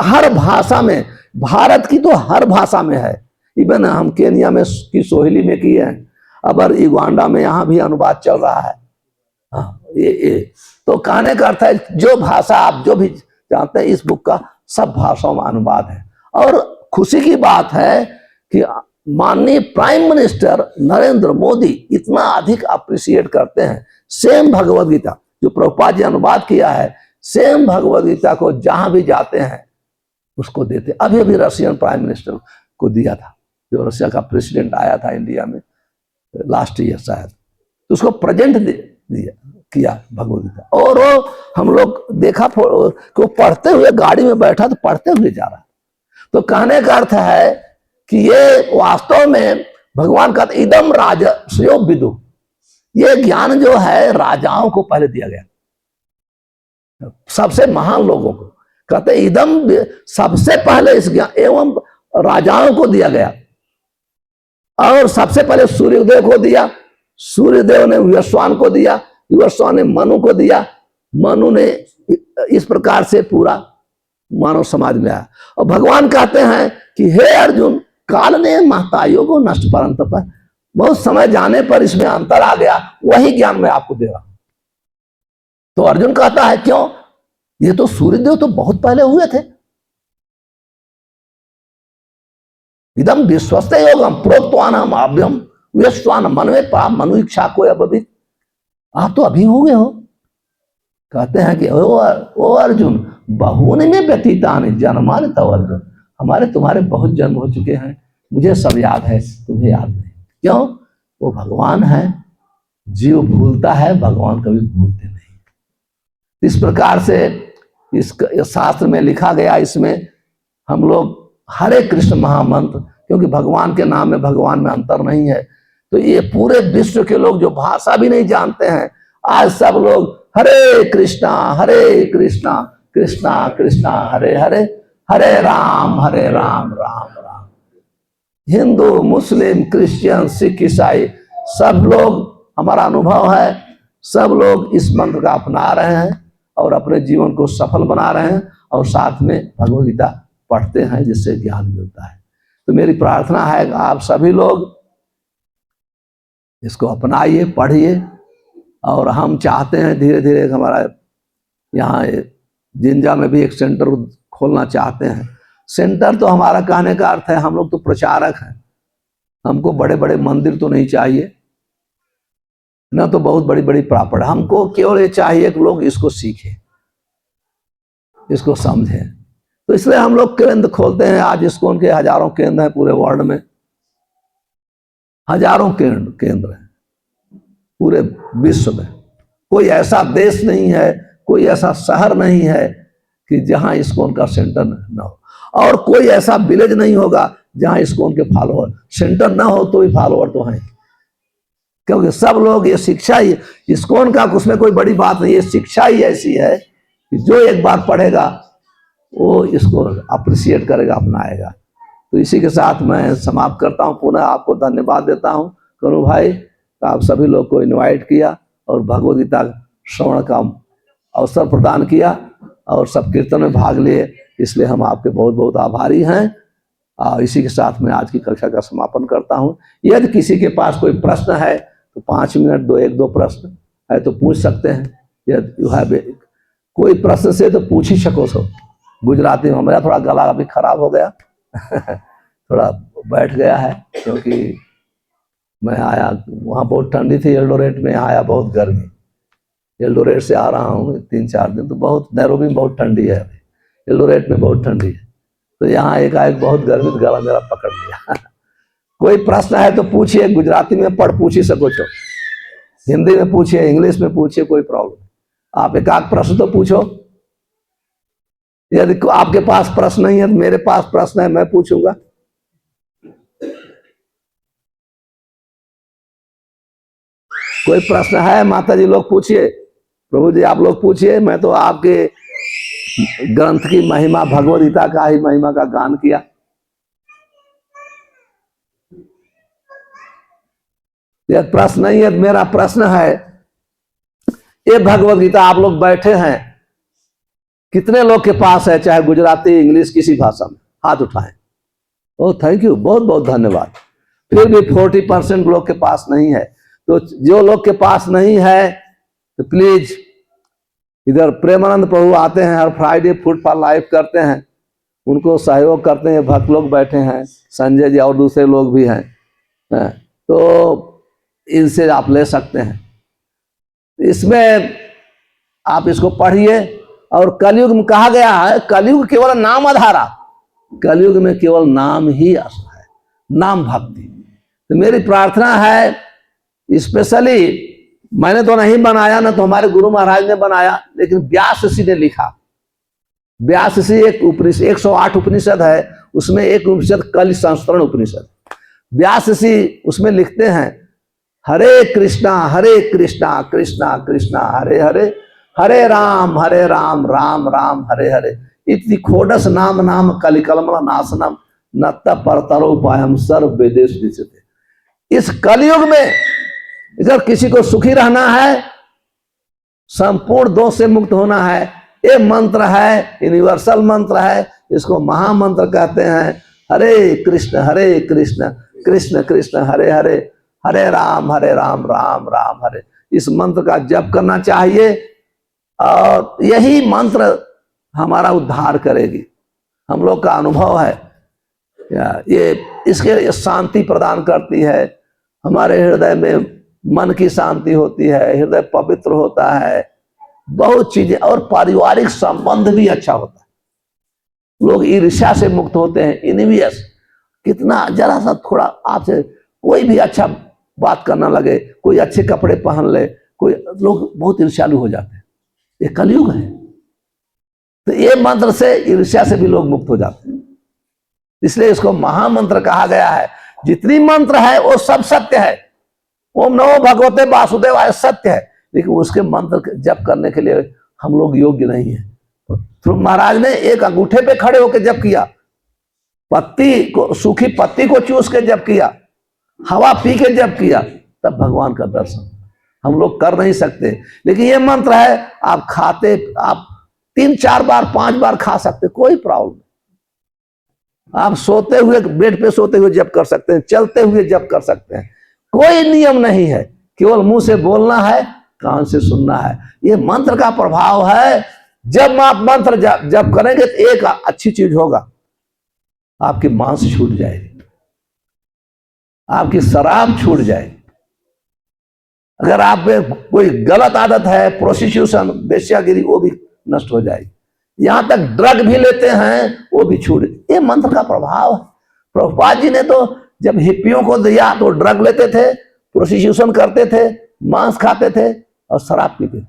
Speaker 1: हर भाषा में, भारत की तो हर भाषा में है। इवन हम केनिया में की सोहिली में किए हैं, अब युगांडा में यहाँ भी अनुवाद चल रहा है। हाँ, ये तो कहने का अर्थ है जो भाषा आप जो भी जानते हैं, इस बुक का सब भाषाओं में अनुवाद है। और खुशी की बात है कि माननीय प्राइम मिनिस्टर नरेंद्र मोदी इतना अधिक अप्रिशिएट करते हैं सेम भगवद गीता जो प्रभुपाद जी अनुवाद किया है, सेम भगवद गीता को जहां भी जाते हैं उसको देते। अभी अभी रशियन प्राइम मिनिस्टर को दिया था, जो रशिया का प्रेसिडेंट आया था इंडिया में लास्ट ईयर शायद, तो उसको प्रेजेंट दिया किया भगवद गीता। और वो हम लोग देखा को पढ़ते हुए, गाड़ी में बैठा तो पढ़ते हुए जा रहा। तो कहने का अर्थ है कि ये वास्तव में भगवान का इदम राजर्षयो विदु, ये ज्ञान जो है राजाओं को पहले दिया गया, सबसे महान लोगों को। कहते इदम सबसे पहले इस ज्ञान एवं राजाओं को दिया गया। और सबसे पहले सूर्यदेव को दिया, सूर्यदेव ने विवस्वान को दिया, विवस्वान ने मनु को दिया, मनु ने इस प्रकार से पूरा मानव समाज में आया। और भगवान कहते हैं कि हे अर्जुन, काल ने महताइयों को नष्ट परंत पर, बहुत समय जाने पर इसमें अंतर आ गया, वही ज्ञान मैं आपको दे रहा हूं। तो अर्जुन कहता है क्यों, ये तो सूर्यदेव तो बहुत पहले हुए थे। इदम विश्वस्त योगम प्रोक्तवानम अभ्यम विश्वान मनवे पाप मनु इच्छा को अभित, आप तो अभी हो गए हो। कहते हैं कि ओ अर्जुन, बहुने में व्यतीतानि जन्मानि तव अर्जुन, हमारे तुम्हारे बहुत जन्म हो चुके हैं, मुझे सब याद है, तुम्हें याद नहीं। क्यों, वो भगवान है, जीव भूलता है, भगवान कभी भूलते नहीं। इस प्रकार से इस शास्त्र में लिखा गया, इसमें हम लोग हरे कृष्ण महामंत्र, क्योंकि भगवान के नाम में भगवान में अंतर नहीं है, तो ये पूरे विश्व के लोग जो भाषा भी नहीं जानते हैं, आज सब लोग हरे कृष्णा कृष्णा कृष्णा हरे हरे, हरे राम राम राम। हिंदू, मुस्लिम, क्रिश्चियन, सिख, ईसाई सब लोग, हमारा अनुभव है, सब लोग इस मंत्र का अपना रहे हैं और अपने जीवन को सफल बना रहे हैं और साथ में भगवद गीता पढ़ते हैं, जिससे ज्ञान मिलता है। तो मेरी प्रार्थना है कि आप सभी लोग इसको अपनाइए, पढ़िए। और हम चाहते हैं धीरे धीरे हमारा यहाँ जिंजा में भी एक सेंटर खोलना चाहते हैं। सेंटर तो हमारा कहने का अर्थ है, हम लोग तो प्रचारक हैं, हमको बड़े बड़े मंदिर तो नहीं चाहिए, ना तो बहुत बड़ी बड़ी प्रॉपर्टी, हमको केवल ये चाहिए कि लोग इसको सीखें, इसको समझें। तो इसलिए हम लोग केंद्र खोलते हैं। आज इसको उनके हजारों केंद्र हैं, पूरे वर्ल्ड में हजारों केंद्र हैं, पूरे विश्व में। कोई ऐसा देश नहीं है, कोई ऐसा शहर नहीं है कि जहां इस्कॉन का सेंटर न हो, और कोई ऐसा विलेज नहीं होगा जहां इस्कॉन के फॉलोअर, सेंटर ना हो तो भी फॉलोअर तो हैं, क्योंकि सब लोग, ये शिक्षा ही इस्कॉन का, उसमें कोई बड़ी बात नहीं, ये शिक्षा ही ऐसी है कि जो एक बार पढ़ेगा वो इसको अप्रिशिएट करेगा, अपनाएगा। तो इसी के साथ मैं समाप्त करता हूँ। पुनः आपको धन्यवाद देता हूँ करूँ भाई, आप सभी लोग को इनवाइट किया और भगवद गीता श्रवण का अवसर प्रदान किया और सब कीर्तन में भाग लिए, इसलिए हम आपके बहुत बहुत आभारी हैं। इसी के साथ मैं आज की कक्षा का समापन करता हूँ। यदि किसी के पास कोई प्रश्न है तो 5 मिनट एक दो प्रश्न है तो पूछ सकते हैं। यदि कोई प्रश्न से तो पूछ ही सको सो। गुजराती में मेरा थोड़ा गला अभी खराब हो गया थोड़ा बैठ गया है, क्योंकि मैं आया वहाँ बहुत ठंडी थी, एल्डोरेट में आया बहुत गर्मी। एल्डोरेट से आ रहा हूँ 3-4 दिन, तो बहुत नैरोबी में बहुत ठंडी है, एल्डोरेट में बहुत ठंडी है, तो यहाँ एकाएक बहुत गर्मी, तो गला मेरा पकड़ लिया कोई प्रश्न है तो पूछिए, गुजराती में पढ़ पूछ ही सको छो, हिंदी में पूछिए, इंग्लिश में पूछिए, कोई प्रॉब्लम। आप एक आध प्रश्न तो पूछो। यदि आपके पास प्रश्न नहीं है तो मेरे पास प्रश्न है, मैं पूछूंगा। कोई प्रश्न है माता जी लोग पूछिए, प्रभु जी आप लोग पूछिए। मैं तो आपके ग्रंथ की महिमा, भगवद गीता का ही महिमा का गान किया। यदि प्रश्न नहीं है, मेरा प्रश्न है, ये भगवद गीता आप लोग बैठे हैं, कितने लोग के पास है, चाहे गुजराती इंग्लिश किसी भाषा में, हाथ उठाएं। ओह थैंक यू, बहुत बहुत धन्यवाद। फिर भी 40% लोग के पास नहीं है, तो जो लोग के पास नहीं है तो प्लीज इधर प्रेमानंद प्रभु आते हैं, हर फ्राइडे फूड फॉर लाइफ करते हैं, उनको सहयोग करते हैं। भक्त लोग बैठे हैं, संजय जी और दूसरे लोग भी हैं, तो इनसे आप ले सकते हैं। इसमें आप इसको पढ़िए। और कलयुग में कहा गया है, कलयुग केवल नाम आधारा, कलयुग में केवल नाम ही आश्रय है, नाम भक्ति। तो मेरी प्रार्थना है, स्पेशली मैंने तो नहीं बनाया, ना तो हमारे गुरु महाराज ने बनाया, लेकिन व्यास ऋषि ने लिखा। व्यास ऋषि एक उपनिषद, 108 उपनिषद है, उसमें एक उपनिषद कलि संस्करण उपनिषद। व्यास ऋषि उसमें लिखते हैं, हरे कृष्णा कृष्णा कृष्णा हरे हरे, हरे राम राम राम हरे हरे, इति खोडस नाम नाम कलिकलमल नाशनम नत्त परतरोपायम सर्व वेदेश दिशते। इस कलयुग में अगर किसी को सुखी रहना है, संपूर्ण दोष से मुक्त होना है, ये मंत्र है, यूनिवर्सल मंत्र है, इसको महामंत्र कहते हैं। हरे कृष्ण कृष्ण कृष्ण हरे हरे, हरे राम राम राम हरे। इस मंत्र का जप करना चाहिए और यही मंत्र हमारा उद्धार करेगी। हम लोग का अनुभव है, ये इसके शांति प्रदान करती है, हमारे हृदय में मन की शांति होती है, हृदय पवित्र होता है, बहुत चीजें, और पारिवारिक संबंध भी अच्छा होता है। लोग ईर्ष्या से मुक्त होते हैं, इनवियस। कितना जरा सा थोड़ा आपसे कोई भी अच्छा बात करना लगे, कोई अच्छे कपड़े पहन ले, कोई, लोग बहुत ईर्ष्यालु हो जाते हैं। ये कलयुग है, तो ये मंत्र से ईर्ष्या से भी लोग मुक्त हो जाते हैं, इसलिए इसको महामंत्र कहा गया है। जितनी मंत्र है वो सब सत्य है। ओम नमो भगवते वासुदेवाय सत्य है, लेकिन उसके मंत्र जप करने के लिए हम लोग योग्य नहीं है। तो महाराज ने एक अंगूठे पे खड़े होकर जप किया, पत्ती को, सूखी पत्ती को चूस के जप किया, हवा पी के जप किया, तब भगवान का दर्शन। हम लोग कर नहीं सकते, लेकिन ये मंत्र है, आप खाते, आप 3-4 बार 5 बार खा सकते, कोई प्रॉब्लम नहीं। आप सोते हुए, बेड पे सोते हुए जप कर सकते हैं, चलते हुए जप कर सकते हैं, कोई नियम नहीं है। केवल मुंह से बोलना है, कान से सुनना है। ये मंत्र का प्रभाव है। जब आप मंत्र जप करेंगे तो एक अच्छी चीज होगा, आपकी मांस छूट जाएगी, आपकी शराब छूट जाएगी। अगर आप में कोई गलत आदत है, प्रोस्टिट्यूशन, वेश्यागिरी, वो भी नष्ट हो जाएगी। यहां तक ड्रग भी लेते हैं, वो भी छूट। ये मंत्र का प्रभाव है। प्रभुपाद जी ने तो जब हिप्पियों को दिया तो ड्रग लेते थे, प्रोस्टिट्यूशन करते थे, मांस खाते थे और शराब पीते थे,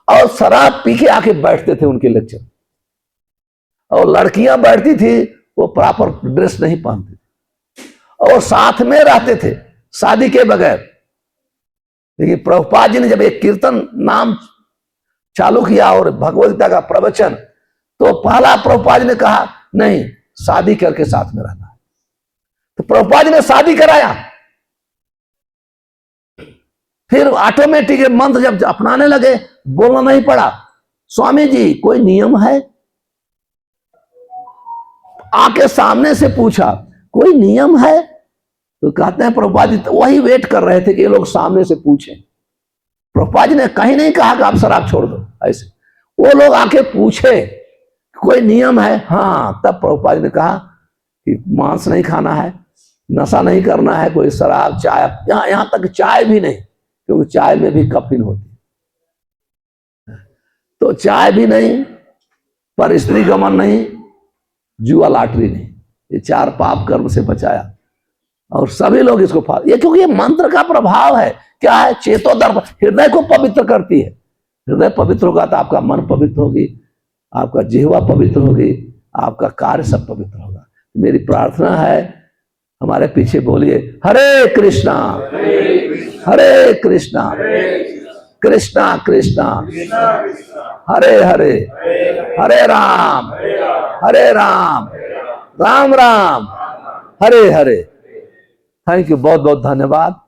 Speaker 1: और शराब पी के आके बैठते थे उनके लेक्चर। और लड़कियां बैठती थी, वो प्रॉपर ड्रेस नहीं पहनती थी और साथ में रहते थे शादी के बगैर। लेकिन प्रभुपाद जी ने जब एक कीर्तन नाम चालू किया और भगवद गीता का प्रवचन, तो पहला प्रभुपाद जी ने कहा नहीं, शादी करके साथ में रहना है। तो प्रभुपाद ने शादी कराया। फिर ऑटोमेटिक मंत्र जब अपनाने लगे, बोलना नहीं पड़ा। स्वामी जी कोई नियम है? आके सामने से पूछा कोई नियम है? तो कहते हैं प्रभुपाद जी तो वही वेट कर रहे थे कि ये लोग सामने से पूछें। प्रभुपाद जी ने कहीं नहीं कहा कि आप शराब छोड़ दो, ऐसे वो लोग आके पूछे कोई नियम है? हाँ, तब प्रभुपाद जी ने कहा कि मांस नहीं खाना है, नशा नहीं करना है, कोई शराब चाय, यहां तक चाय भी नहीं, क्योंकि चाय में भी कफीन होती है। तो चाय भी नहीं, पर स्त्री गमन नहीं, जुआ लॉटरी नहीं, ये 4 पाप कर्म से बचाया। और सभी लोग इसको ये क्योंकि ये मंत्र का प्रभाव है। क्या है? चेतो दर्प, हृदय को पवित्र करती है। हृदय पवित्र होगा तो आपका मन पवित्र होगी, आपका जिह्वा पवित्र होगी, आपका कार्य सब पवित्र होगा। मेरी प्रार्थना है, हमारे पीछे बोलिए हरे कृष्णा हरे कृष्णा कृष्णा कृष्णा हरे हरे, हरे राम राम राम हरे हरे। थैंक यू, बहुत बहुत धन्यवाद।